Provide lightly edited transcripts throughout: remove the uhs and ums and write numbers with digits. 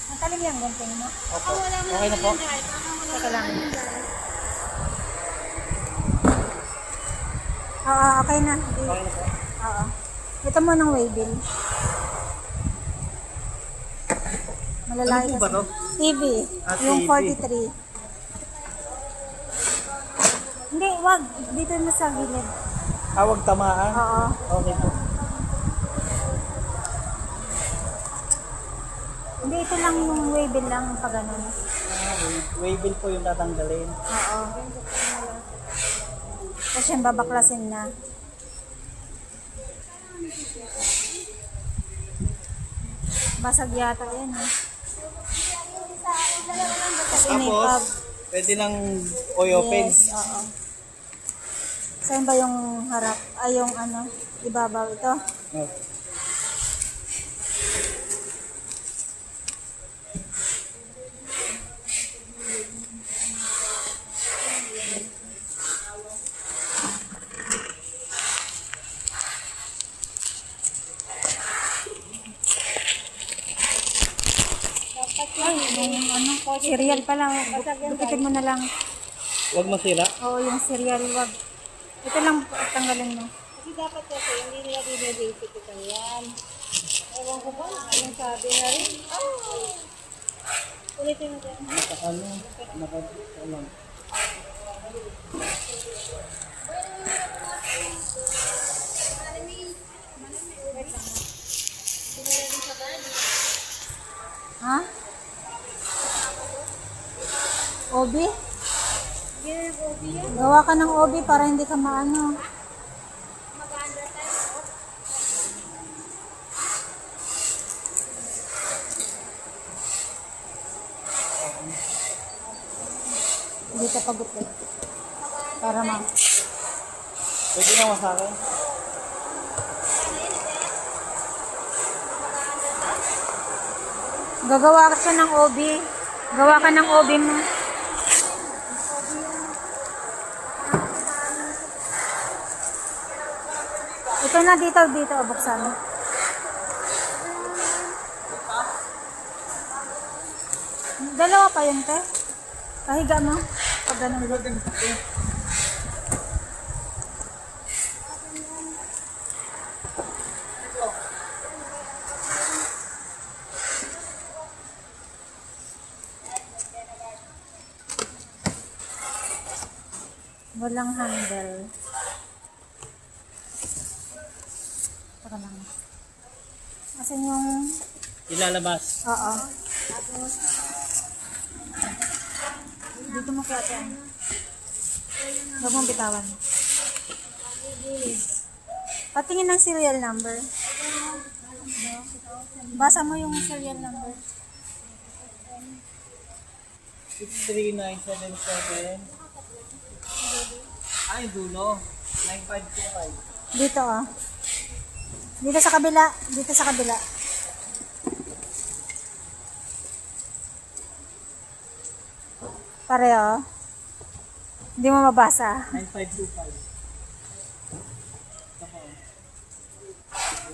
Matalim yung gunting mo. Opo. Okay na po. Teka lang. Oo, okay na. Okay na po. Oo. Ito mo ng waybill. Malalaki Ano po ba to? TV. Ah, Yung TV. 43. Hindi, wag. Dito na sa gilid. Huwag tamaan. Oo. Okay po. Hindi, ito lang yung waybill lang pag ganun. Waybill po yung tatanggalin. Oo. Kasi yung babaklasin na. Basag yata yan eh. Tapos inipag. Tapos, pwede nang open. Yes, oo. Saan ba yung harap? Ay, yung ano, ibabaw ito. Oh. Ay, yung ano, cereal pala. Dupitin mo na lang. Huwag masira. Oo, yung cereal, wag. Ito lang, tanggalin mo. Kasi dapat kasi hindi nila dinedate ito yan. Ewan ko ba, anong sabi na rin. Ulitin mo dyan. Ano? Ano? Ha? Obi? Gawa ka ng obi para hindi ka maano. Hindi ka pagupit. Para ma. Pwede na sa akin. Gagawa ka siya ng obi. Gawa ka ng obi mo. Ito na dito, buksan. Dalawa pa yun, te. Pahiga mo. Pag ganun lang. Walang handle. Saka lang. Asan yung... Ilalabas. Oo. Dito mo kaya yan. Huwag mong bitawan. Patingin ng serial number. Basa mo yung serial number. 63977. Ay, dulo. 9525. Dito oh. Dito sa kabila. Dito sa kabila. Pareho. Hindi mo mabasa. 9525.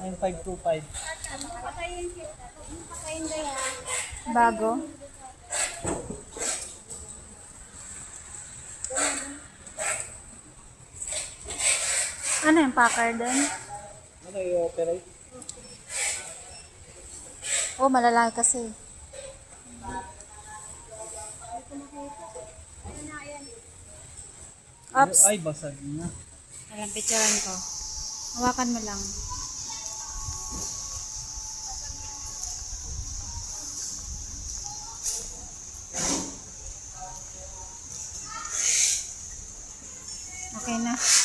9525. Bago. Ano yung packer doon? Ano i-operate? Oh, malalaki kasi. Oops. Ay, basag na. Alam, picturean ko. Hawakan mo lang. Okay na.